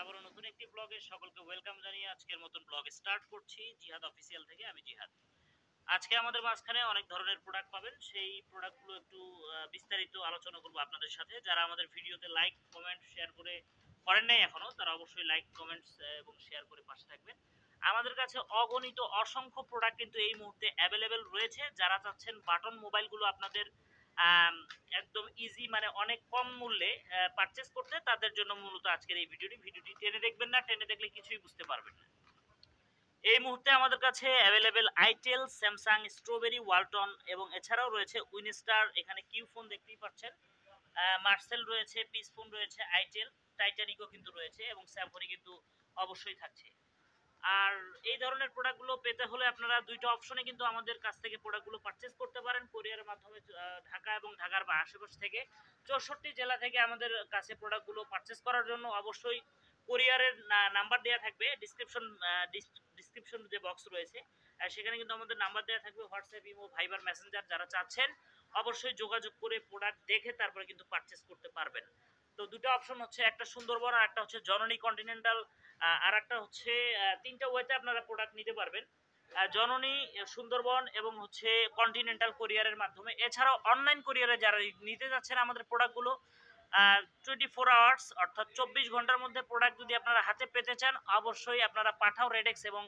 আবারো নতুন একটি ব্লগে সকলকে ওয়েলকাম জানিয়ে আজকের মতন ব্লগ স্টার্ট করছি জিহাদ অফিসিয়াল থেকে। আমি জিহাদ। আজকে আমাদের মাঝখানে অনেক ধরনের প্রোডাক্ট পাবেন, সেই প্রোডাক্টগুলো একটু বিস্তারিত আলোচনা করব আপনাদের সাথে। যারা আমাদের ভিডিওতে লাইক কমেন্ট শেয়ার করেন নাই এখনো, তারা অবশ্যই লাইক কমেন্টস এবং শেয়ার করে পাশে থাকবেন। আমাদের কাছে অগণিত অসংখ্য প্রোডাক্ট কিন্তু এই মুহূর্তে অ্যাভেলেবেল রয়েছে। যারা চাচ্ছেন বাটন মোবাইলগুলো আপনাদের আম একদম ইজি মানে অনেক কম মূল্যে পারচেজ করতে, তাদের জন্য মূলত আজকের এই ভিডিওটি টেনে দেখবেন না, টেনে দেখলে কিছুই বুঝতে পারবেন না। এই মুহূর্তে আমাদের কাছে available itel, Samsung, strawberry, Walton এবং এছাড়াও রয়েছে উইনস্টার, এখানে কিউ ফোন দেখতেই পাচ্ছেন, মার্সেল রয়েছে, পিস ফোন রয়েছে, আইটেল, টাইটানিকও কিন্তু রয়েছে এবং স্যামসনি কিন্তু অবশ্যই থাকছে। আর এই ধরনের প্রোডাক্টগুলো পেতে হলে আপনারা দুইটা অপশনে কিন্তু আমাদের কাছ থেকে প্রোডাক্টগুলো পারচেজ করতে পারেন। কোরিয়ারের মাধ্যমে ঢাকা এবং ঢাকার বা আশেপাশ থেকে 64 জেলা থেকে আমাদের কাছে প্রোডাক্টগুলো পারচেজ করার জন্য অবশ্যই কোরিয়ারের নাম্বার দেওয়া থাকবে ডিসক্রিপশন যে বক্স রয়েছে, সেখানে কিন্তু আমাদের নাম্বার দেওয়া থাকবে। হোয়াটসঅ্যাপ, ইমো, ভাইবার, মেসেঞ্জার যারা চাচ্ছেন অবশ্যই যোগাযোগ করে প্রোডাক্ট দেখে তারপরে কিন্তু পারচেজ করতে পারবেন। তো দুটো অপশন হচ্ছে, একটা সুন্দরবন আর একটা হচ্ছে জননী কন্টিনেন্টাল, আর একটা হচ্ছে তিনটা ওয়েতে আপনারা প্রোডাক্ট নিতে পারবেন। জননী, সুন্দরবন এবং হচ্ছে কন্টিনেন্টাল কোরিয়ারের মাধ্যমে। এছাড়াও অনলাইন কোরিয়ারে যারা নিতে যাচ্ছেন আমাদের প্রোডাক্টগুলো 24 আওয়ার্স অর্থাৎ 24 ঘন্টার মধ্যে প্রোডাক্ট যদি আপনারা হাতে পেতে চান, অবশ্যই আপনারা পাঠাও রেডেক্স এবং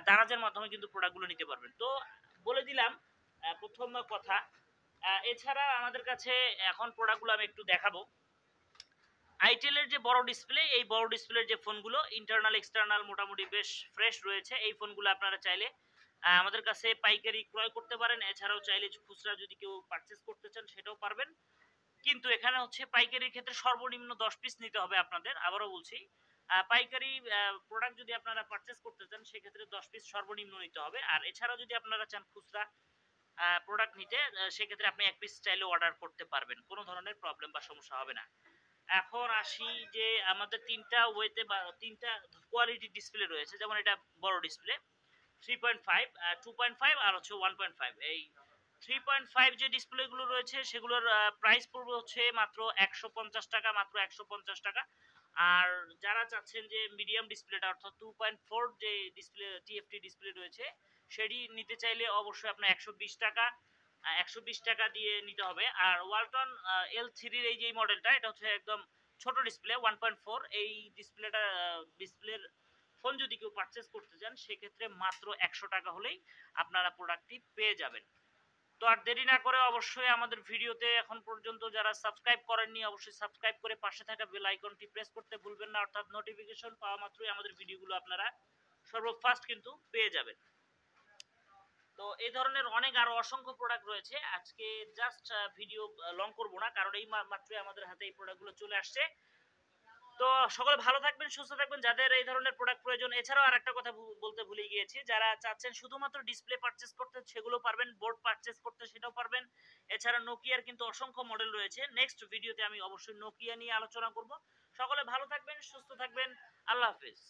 দারাজের মাধ্যমে কিন্তু প্রোডাক্টগুলো নিতে পারবেন। তো বলে দিলাম প্রথম কথা। এছাড়া আমাদের কাছে এখন প্রোডাক্টগুলো আমি একটু দেখাবো। আইটেলের যে বড় ডিসপ্লে, এই বড় ডিসপ্লের যে ফোনগুলো ইন্টারনাল এক্সটার্নাল মোটামুটি বেশ ফ্রেশ রয়েছে। এই ফোনগুলো আপনারা চাইলে আমাদের কাছে পাইকারি ক্রয় করতে পারেন। এছাড়াও চাইলে খুচরা যদি কেউ পারচেজ করতে চান সেটাও পারবেন। কিন্তু এখানে হচ্ছে পাইকারির ক্ষেত্রে সর্বনিম্ন 10 পিস নিতে হবে আপনাদের। আবারও বলছি, পাইকারি প্রোডাক্ট যদি আপনারা পারচেজ করতে চান সেক্ষেত্রে 10 পিস সর্বনিম্ন নিতে হবে। আর এছাড়াও যদি আপনারা চান খুচরা প্রোডাক্ট নিতে, সেক্ষেত্রে আপনি 1 পিস চাইলে অর্ডার করতে পারবেন, কোনো ধরনের প্রবলেম বা সমস্যা হবে না। এখন আসি যে আমাদের তিনটা ওয়েতে বা তিনটা কোয়ালিটি ডিসপ্লে রয়েছে। যেমন এটা বড় ডিসপ্লে 3.5, 2.5 আর হচ্ছে 1.5। এই 3.5 যে ডিসপ্লেগুলো রয়েছে সেগুলোর প্রাইস পড়বে হচ্ছে মাত্র 150 টাকা, মাত্র 150 টাকা। আর যারা চাচ্ছেন যে মিডিয়াম ডিসপ্লেটা অর্থাৎ 2.4 যে ডিসপ্লে টিএফটি ডিসপ্লে রয়েছে সেটি নিতে চাইলে অবশ্যই আপনার 120 টাকা, 120 টাকা দিয়ে নিতে হবে। আর ওয়ালটন L3 এই যে মডেলটা, এটা হচ্ছে একদম ছোট ডিসপ্লে 1.4। এই ডিসপ্লের ফোন যদি কেউ পারচেজ করতে চান সেক্ষেত্রে মাত্র 100 টাকা হলেই আপনারা প্রোডাক্টটি পেয়ে যাবেন। তো আর দেরি না করে অবশ্যই আমাদের ভিডিওতে এখন পর্যন্ত যারা সাবস্ক্রাইব করেননি অবশ্যই সাবস্ক্রাইব করে পাশে থাকা বেল আইকনটি প্রেস করতে ভুলবেন না, অর্থাৎ নোটিফিকেশন পাওয়া মাত্রই আমাদের ভিডিওগুলো আপনারা সর্বফার্স্ট কিন্তু পেয়ে যাবেন। তো এই ধরনের অনেক আরো অসংখ্য প্রোডাক্ট রয়েছে। আজকে জাস্ট ভিডিও লং করব না, কারণ এই মাত্রই আমাদের হাতে এই প্রোডাক্টগুলো চলে আসছে। তো সকলে ভালো থাকবেন, সুস্থ থাকবেন যাদের এই ধরনের প্রোডাক্ট প্রয়োজন। এছাড়াও আরেকটা কথা বলতে ভুলে গিয়েছি, যারা চাচ্ছেন শুধুমাত্র ডিসপ্লে পারচেজ করতে সেগুলো পারবেন, বোর্ড পারচেজ করতে সেটাও পারবেন। এছাড়া নোকিয়ার কিন্তু অসংখ্য মডেল রয়েছে। নেক্সট ভিডিওতে আমি অবশ্যই নোকিয়া নিয়ে আলোচনা করব। সকলে ভালো থাকবেন, সুস্থ থাকবেন। আল্লাহ হাফেজ।